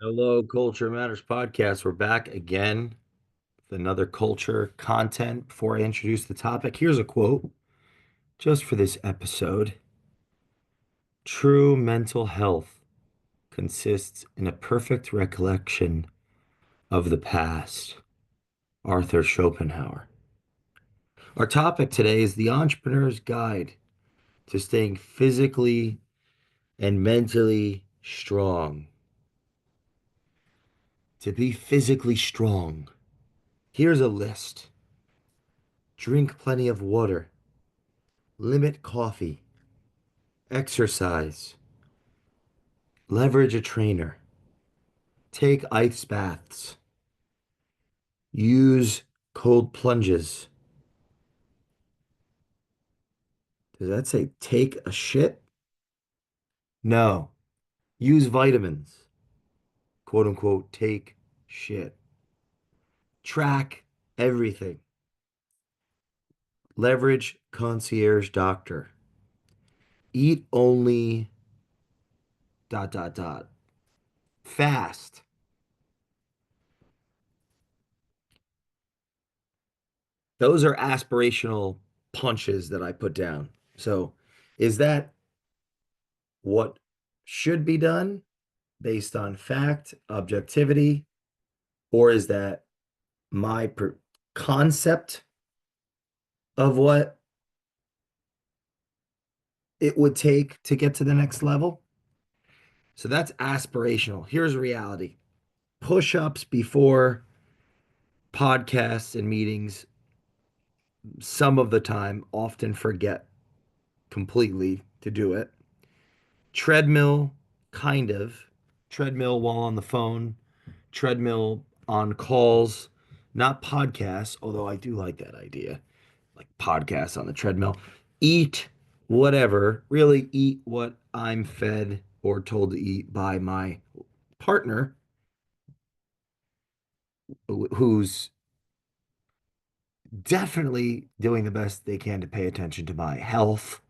Hello, Culture Matters podcast. We're back again with another culture content. Before I introduce the topic, here's a quote just for this episode. True mental health consists in a perfect recollection of the past. Arthur Schopenhauer. Our topic today is the entrepreneur's guide to staying physically and mentally strong. To be physically strong, here's a list. Drink plenty of water. Limit coffee. Exercise. Leverage a trainer. Take ice baths. Use cold plunges. Does that say take a shit? No. Use vitamins. Quote unquote, take shit. Track everything. Leverage concierge doctor. Eat only dot dot dot. Fast. Those are aspirational punches that I put down. So, is that what should be done based on fact, objectivity, or is that my concept of what it would take to get to the next level? So that's aspirational. Here's reality. Push-ups before podcasts and meetings, some of the time, often forget completely to do it. Treadmill, kind of. Treadmill while on the phone, treadmill on calls, not podcasts, although I do like that idea, like podcasts on the treadmill. Eat whatever, really eat what I'm fed or told to eat by my partner, who's definitely doing the best they can to pay attention to my health,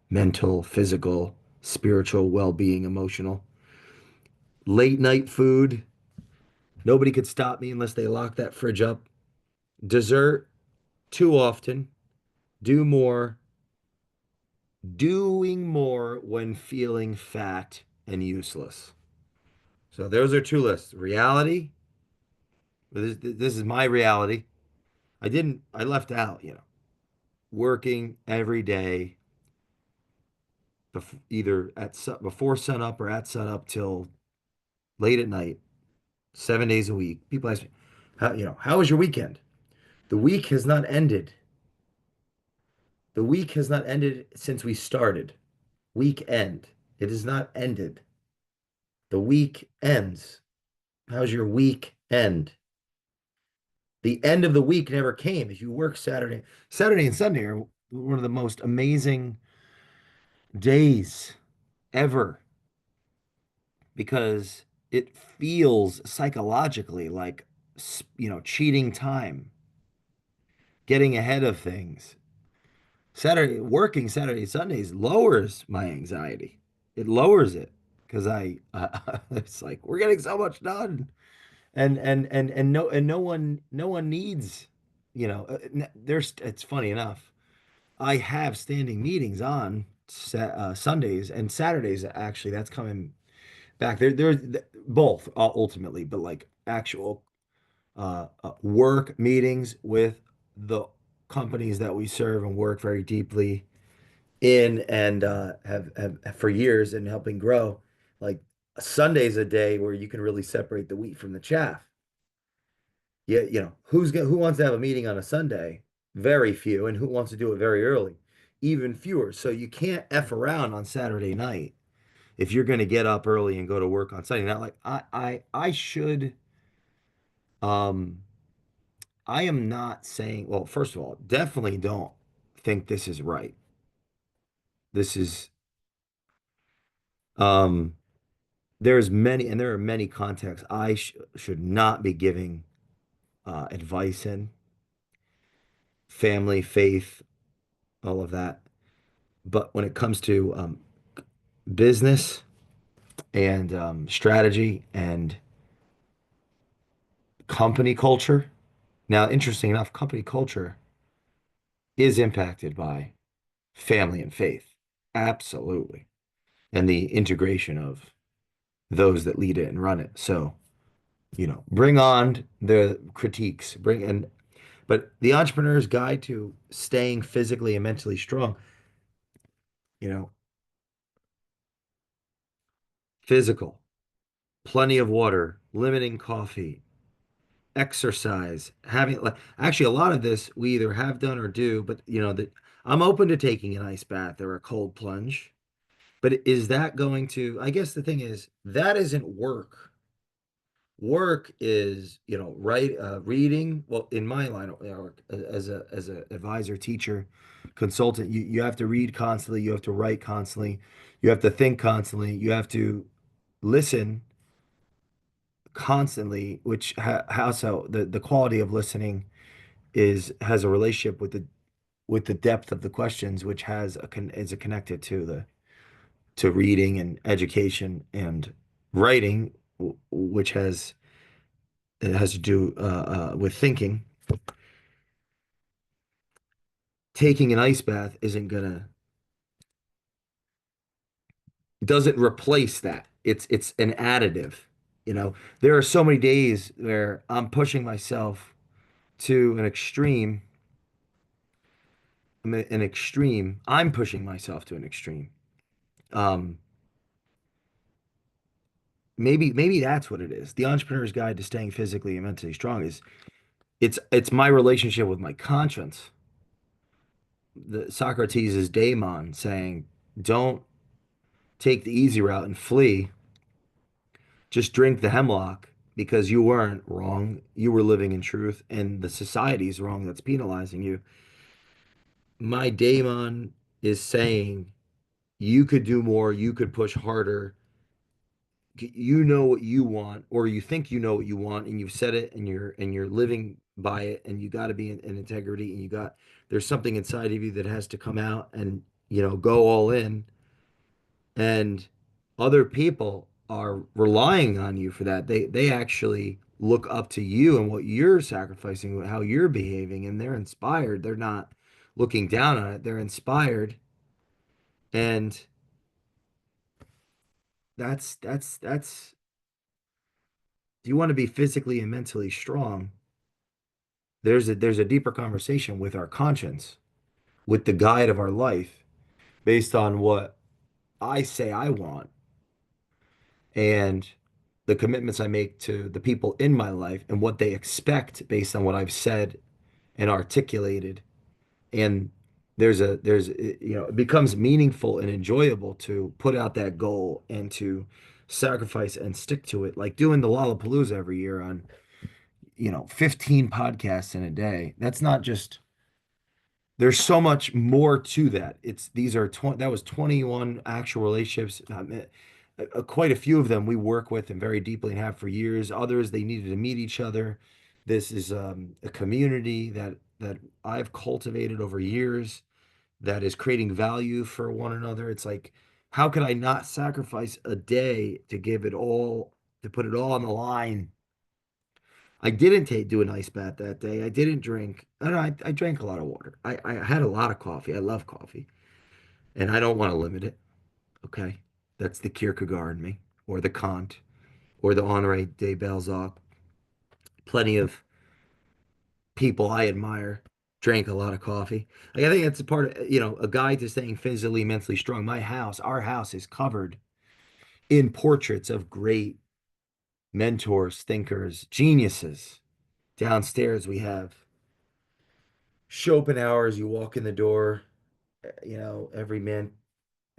mental, physical, spiritual well-being, emotional. Late night food. Nobody could stop me unless they lock that fridge up. Dessert too often. Do more. Doing more when feeling fat and useless. So those are two lists. Reality. This is my reality. I left out, working every day, either before sunup or at sunup till late at night, 7 days a week. People ask me, how was your weekend? The week has not ended. The week has not ended since we started. Weekend. It has not ended. The week ends. How's your week end? The end of the week never came. If you work Saturday and Sunday are one of the most amazing days ever because it feels psychologically like, cheating time, getting ahead of things. Working Saturday, Sundays lowers my anxiety. It lowers it because it's like we're getting so much done. And no one needs, there's it's funny enough. I have standing meetings on Sundays and Saturdays. Actually, that's coming back. There's both ultimately, but like actual work meetings with the companies that we serve and work very deeply in and have for years and helping grow. Like Sunday's a day where you can really separate the wheat from the chaff. Yeah, who wants to have a meeting on a Sunday? Very few, and who wants to do it very early? Even fewer. So you can't F around on Saturday night if you're going to get up early and go to work on Sunday. Not like I should. Um, I am not saying. Well, first of all, definitely don't think this is right. This is um. There are many contexts I should not be giving advice in family, faith, all of that. But when it comes to business and strategy and company culture. Now, interesting enough, company culture is impacted by family and faith. Absolutely. And the integration of those that lead it and run it. So, bring on the critiques, but the entrepreneur's guide to staying physically and mentally strong, you know, physical, plenty of water, limiting coffee, exercise, having like actually a lot of this we either have done or do, but that I'm open to taking an ice bath or a cold plunge. But is that going to, I guess the thing is, that isn't work. Work is, reading. Well, in my line of work, as a advisor, teacher, consultant, you have to read constantly, you have to write constantly, you have to think constantly, you have to listen constantly, which how so the quality of listening has a relationship with the depth of the questions, which is connected to the to reading and education and writing, which it has to do with thinking. Taking an ice bath isn't gonna doesn't replace that. It's an additive. There are so many days where I'm pushing myself to an extreme. An extreme. I'm pushing myself to an extreme. Um, maybe that's what it is. The Entrepreneur's Guide to Staying Physically and Mentally Strong is it's my relationship with my conscience. The Socrates is daemon saying, don't take the easy route and flee. Just drink the hemlock because you weren't wrong. You were living in truth, and the society is wrong that's penalizing you. My daemon is saying you could do more, you could push harder. You know what you want, or you think you know what you want, and you've said it, and you're living by it, and you got to be in integrity, and there's something inside of you that has to come out and go all in, and other people are relying on you for that. They actually look up to you and what you're sacrificing, how you're behaving, and they're inspired. They're not looking down on it. They're inspired, and that's. If you want to be physically and mentally strong, there's a deeper conversation with our conscience, with the guide of our life, based on what I say I want and the commitments I make to the people in my life and what they expect based on what I've said and articulated. And it becomes meaningful and enjoyable to put out that goal and to sacrifice and stick to it, like doing the Lollapalooza every year on, 15 podcasts in a day. That's not just, there's so much more to that. These are 20, that was 21 actual relationships. Quite a few of them we work with and very deeply and have for years. Others, they needed to meet each other. This is a community that I've cultivated over years that is creating value for one another. It's like, how could I not sacrifice a day to give it all, to put it all on the line? I didn't do an ice bath that day. I didn't drink. I don't know, I drank a lot of water. I had a lot of coffee. I love coffee, and I don't want to limit it. Okay, that's the Kierkegaard in me, or the Kant, or the Henri de Balzac. Plenty of people I admire drank a lot of coffee. Like I think that's a part of, a guide to staying physically, mentally strong. Our house is covered in portraits of great mentors, thinkers, geniuses. Downstairs we have Schopenhauer. As you walk in the door, every man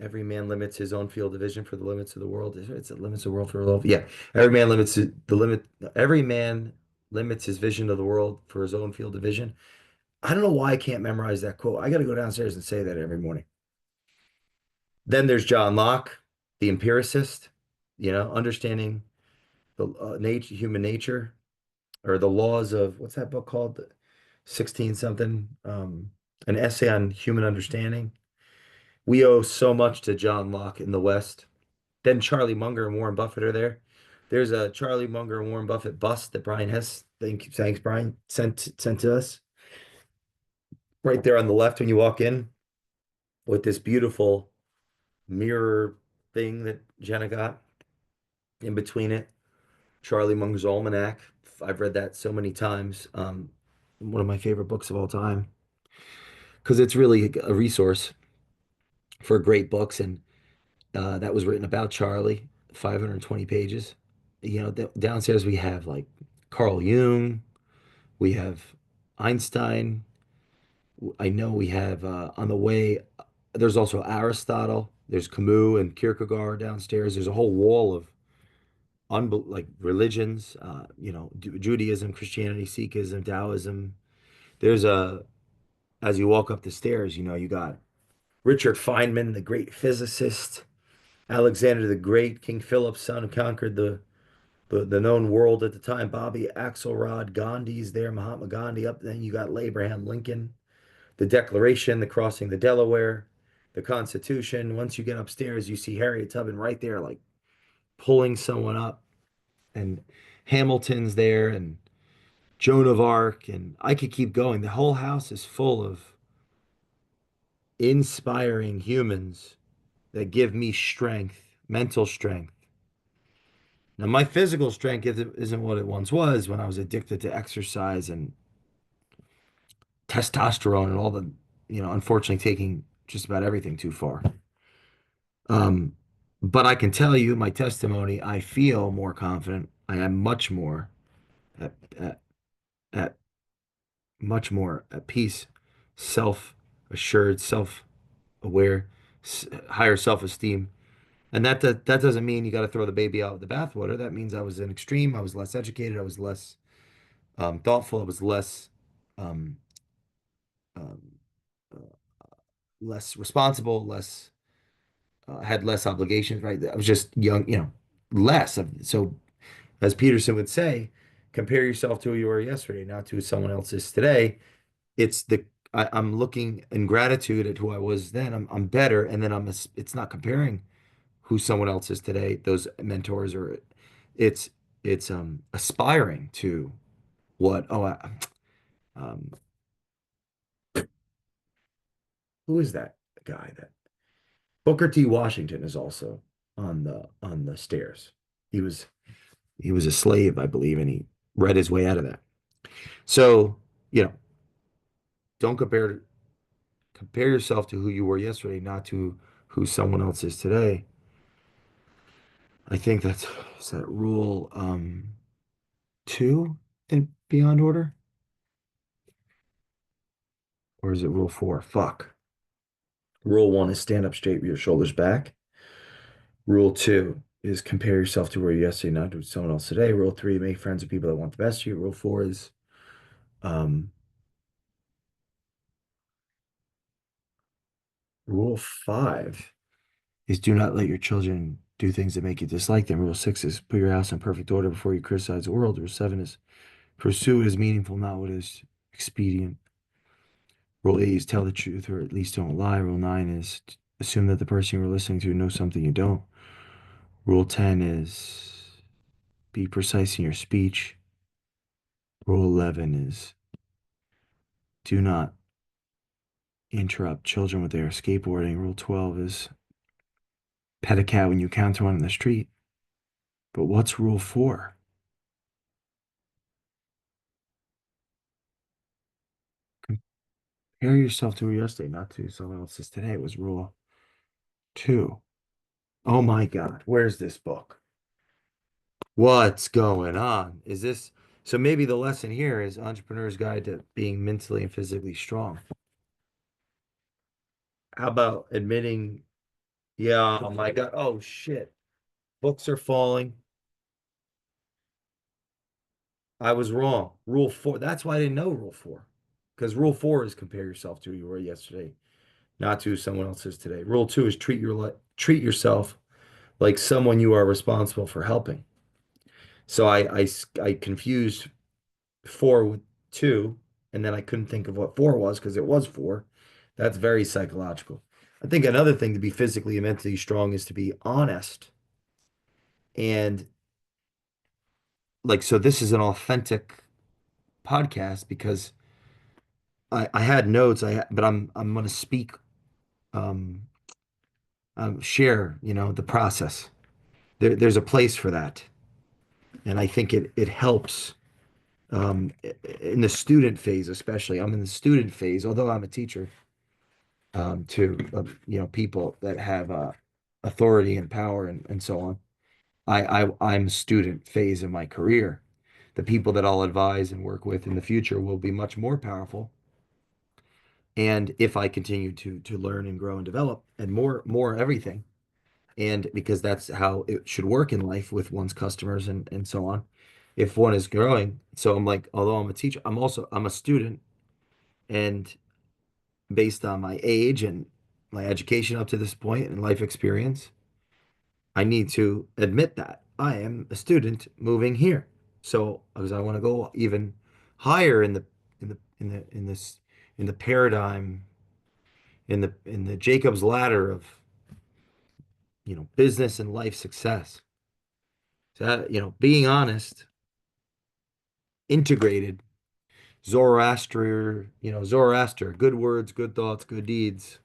limits his own field of vision for the limits of the world. It's the limits of the world for the world. Yeah, every man limits the limit. Every man limits his vision of the world for his own field of vision. I don't know why I can't memorize that quote. I got to go downstairs and say that every morning. Then there's John Locke, the empiricist. Understanding the human nature, or the laws of what's that book called? 16 something. An essay on human understanding. We owe so much to John Locke in the West. Then Charlie Munger and Warren Buffett are there. There's a Charlie Munger and Warren Buffett bust that Brian Hess, thanks Brian, sent to us right there on the left when you walk in with this beautiful mirror thing that Jenna got in between it. Charlie Munger's Almanac. I've read that so many times. One of my favorite books of all time because it's really a resource for great books. And that was written about Charlie, 520 pages. Downstairs we have like Carl Jung, we have Einstein. I know we have on the way, there's also Aristotle, there's Camus and Kierkegaard downstairs. There's a whole wall of like religions, Judaism, Christianity, Sikhism, Taoism. There's as you walk up the stairs, you got Richard Feynman, the great physicist, Alexander the Great, King Philip's son, who conquered the known world at the time. Bobby Axelrod, Gandhi's there, Mahatma Gandhi up. Then you got Abraham Lincoln, the Declaration, the crossing the Delaware, the Constitution. Once you get upstairs, you see Harriet Tubman right there, like pulling someone up, and Hamilton's there, and Joan of Arc, and I could keep going. The whole house is full of inspiring humans that give me strength, mental strength. Now, my physical strength isn't what it once was when I was addicted to exercise and testosterone and all the, unfortunately taking just about everything too far. Um, but I can tell you my testimony, I feel more confident. I am much more at, at, at much more at peace, self-assured, self-aware, higher self-esteem. And that doesn't mean you got to throw the baby out with the bathwater. That means I was an extreme. I was less educated. I was less thoughtful. I was um, um, uh, less responsible, less had less obligations. Right? I was just young, less of. So, as Peterson would say, compare yourself to who you were yesterday, not to who someone else is today. I'm looking in gratitude at who I was then. I'm better, and then it's not comparing who someone else is today. Those mentors are, it's aspiring to what. Um, who is that guy? That Booker T. Washington is also on the stairs. He was he was a slave, I believe, and he read his way out of that. So, you know, don't compare yourself to who you were yesterday, not to who someone else is today. I think is that rule two in Beyond Order, or is it rule four? Fuck. Rule one is stand up straight with your shoulders back. Rule two is compare yourself to where you yesterday, not to someone else today. Rule three, make friends with people that want the best of you. Rule four is um rule five is do not let your children do things that make you dislike them. Rule six is put your house in perfect order before you criticize the world. Rule seven is pursue what is meaningful, not what is expedient. Rule eight is tell the truth or at least don't lie. Rule nine is assume that the person you're listening to knows something you don't. Rule 10 is be precise in your speech. Rule 11 is do not interrupt children with their skateboarding. Rule 12 is pet a cat when you encounter one in the street. But what's rule 4? Compare yourself to yesterday, not to someone else's today. It was rule 2. Oh my God, where's this book? What's going on? Is this so? Maybe the lesson here is Entrepreneur's Guide to Being Mentally and Physically Strong. How about admitting, yeah, oh my God, oh shit, books are falling. I was wrong. Rule 4. That's why I didn't know rule 4. Because rule 4 is compare yourself to who you were yesterday, not to who someone else is today. Rule 2 is treat yourself like someone you are responsible for helping. So I confused 4 with 2, and then I couldn't think of what 4 was because it was 4. That's very psychological. I think another thing to be physically and mentally strong is to be honest and like, so this is an authentic podcast because I had notes, but I'm going to speak, um, share, the process. There's a place for that. And I think it helps, in the student phase, especially. I'm in the student phase, although I'm a teacher, to, people that have, authority and power and so on. I'm a student phase of my career. The people that I'll advise and work with in the future will be much more powerful. And if I continue to learn and grow and develop and more everything, and because that's how it should work in life with one's customers and so on. If one is growing, so I'm like, although I'm a teacher, I'm a student, and based on my age and my education up to this point and life experience, I need to admit that I am a student moving here. So, because I want to go even higher in the paradigm, in the Jacob's ladder of, business and life success. So that, being honest, integrated, Zoroaster, good words, good thoughts, good deeds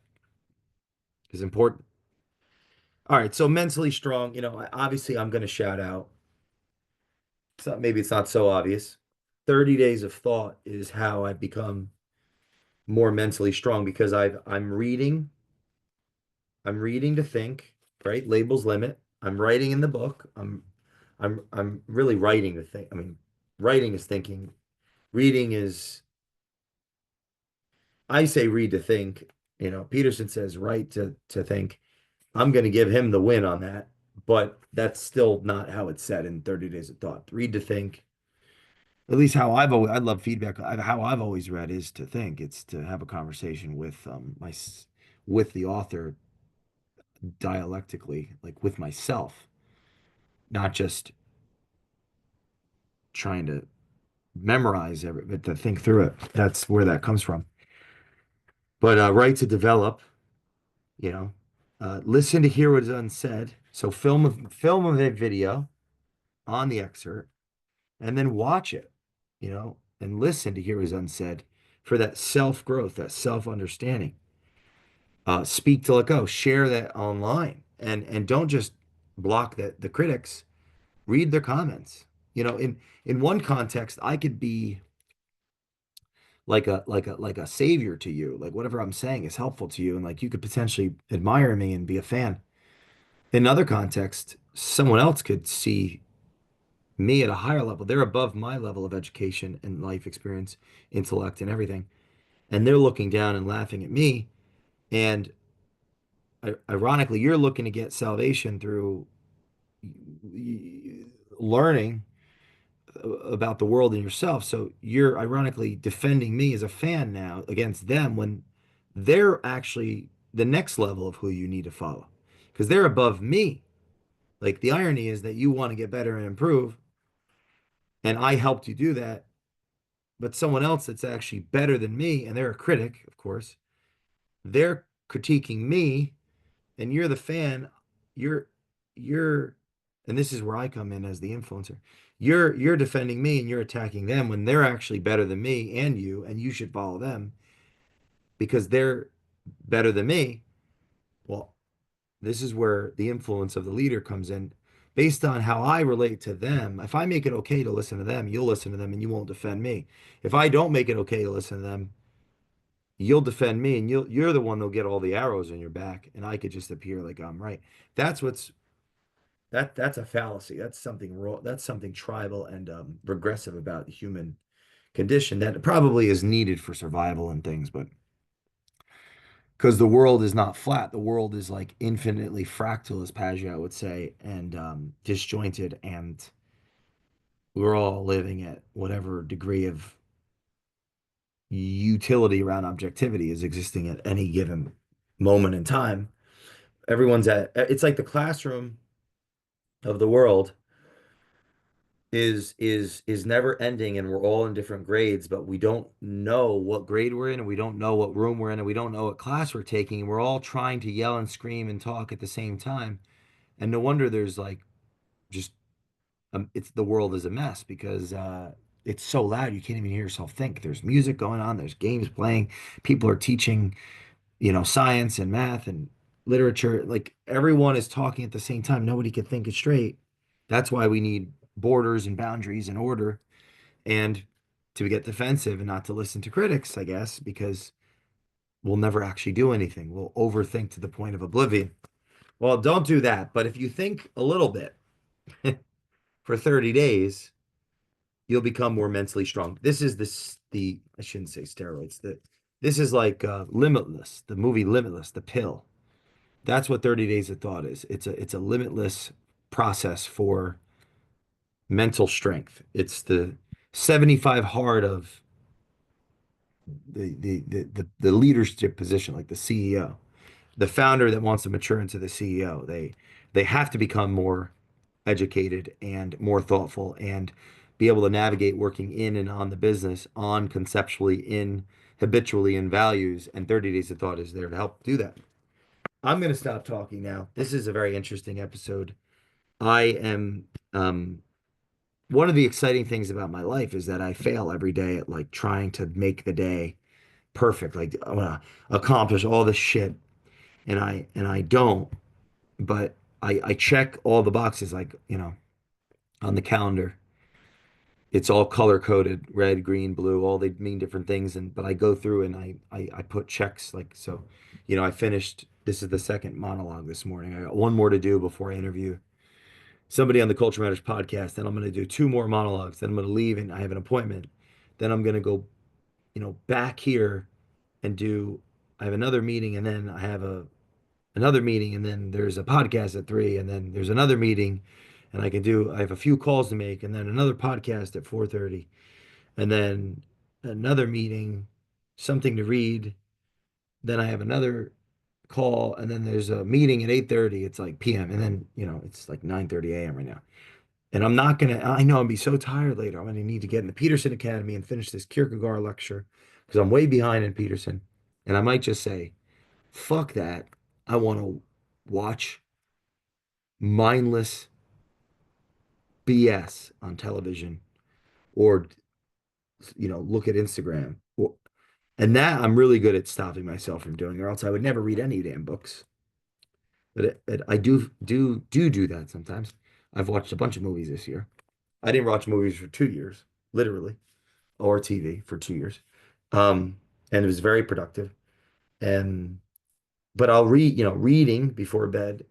is important. All right, so mentally strong, obviously I'm going to shout out. Maybe it's not so obvious. 30 days of thought is how I've become more mentally strong because I'm reading to think, right? Labels limit. I'm writing in the book. I'm really writing to think. I mean, writing is thinking. Reading is, I say read to think. Peterson says write to think. I'm going to give him the win on that, but that's still not how it's said in 30 Days of Thought. Read to think. At least how I love feedback. How I've always read is to think. It's to have a conversation with, with the author dialectically, like with myself, not just trying to memorize but to think through it. That's where that comes from. But right to develop, you know, listen to hear what is unsaid. So film a video on the excerpt and then watch it, and listen to hear what is unsaid for that self growth, that self understanding. Speak to let go, share that online, and don't just block the critics. Read their comments. In one context, I could be like a savior to you. Like whatever I'm saying is helpful to you, and like you could potentially admire me and be a fan. In another context, someone else could see me at a higher level. They're above my level of education and life experience, intellect, and everything, and they're looking down and laughing at me. And ironically, you're looking to get salvation through learning about the world and yourself. So you're ironically defending me as a fan now against them when they're actually the next level of who you need to follow because they're above me. Like the irony is that you want to get better and improve, and I helped you do that. But someone else that's actually better than me, and they're a critic, of course, they're critiquing me, and you're the fan. You're you're and this is where I come in as the influencer. You're defending me and you're attacking them when they're actually better than me and you should follow them because they're better than me. Well, this is where the influence of the leader comes in. Based on how I relate to them, if I make it okay to listen to them, you'll listen to them and you won't defend me. If I don't make it okay to listen to them, you'll defend me and you're the one that'll get all the arrows in your back and I could just appear like I'm right. That's what's that's a fallacy. That's something wrong. That's something tribal and regressive about the human condition that probably is needed for survival and things, but because the world is not flat, the world is like infinitely fractal, as Paget would say, and disjointed, and we're all living at whatever degree of utility around objectivity is existing at any given moment in time. It's like the classroom of the world is never ending and we're all in different grades, but we don't know what grade we're in and we don't know what room we're in and we don't know what class we're taking, and we're all trying to yell and scream and talk at the same time. And no wonder there's like just it's the world is a mess because it's so loud you can't even hear yourself think. There's music going on, there's games playing, people are teaching, science and math and literature. Like everyone is talking at the same time. Nobody can think it straight. That's why we need borders and boundaries and order and to get defensive and not to listen to critics, I guess, because we'll never actually do anything. We'll overthink to the point of oblivion. Well, don't do that. But if you think a little bit for 30 days, you'll become more mentally strong. This is the I shouldn't say steroids. This is like Limitless, the movie Limitless, the pill. That's what 30 days of thought is. It's a limitless process for mental strength. It's the 75 hard of the leadership position, like the CEO, the founder that wants to mature into the CEO. They have to become more educated and more thoughtful and be able to navigate working in and on the business, on conceptually, in habitually, in values. And 30 days of thought is there to help do that. I'm going to stop talking now. This is a very interesting episode. I am one of the exciting things about my life is that I fail every day at like trying to make the day perfect. Like I want to accomplish all this shit and I don't, but I check all the boxes like, on the calendar. It's all color coded, red, green, blue, all they mean different things. And but I go through and I put checks like so, I finished this is the second monologue this morning. I got one more to do before I interview somebody on the Culture Matters podcast. Then I'm going to do two more monologues. Then I'm going to leave and I have an appointment. Then I'm going to go, back here and do, I have another meeting and then I have another meeting and then there's a podcast at 3 and then there's another meeting and I have a few calls to make and then another podcast at 4:30 and then another meeting, something to read. Then I have another call and then there's a meeting at 8:30. It's like PM and then, it's like 9:30 a.m. right now. And I know I'll be so tired later. I'm gonna need to get in the Peterson Academy and finish this Kierkegaard lecture because I'm way behind in Peterson. And I might just say, fuck that. I want to watch mindless BS on television or, look at Instagram. And that I'm really good at stopping myself from doing, or else I would never read any damn books. But I do that sometimes. I've watched a bunch of movies this year. I didn't watch movies for 2 years, literally, or TV for 2 years. And it was very productive. And but I'll read, reading before bed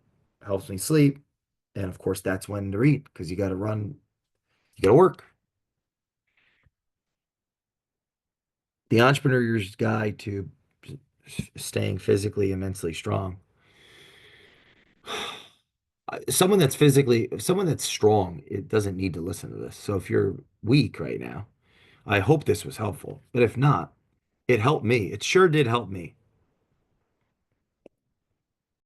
helps me sleep. And of course, that's when to read because you got to work. The Entrepreneur's Guide to Staying Physically and Mentally Strong. Someone that's strong, it doesn't need to listen to this. So if you're weak right now, I hope this was helpful. But if not, it helped me. It sure did help me.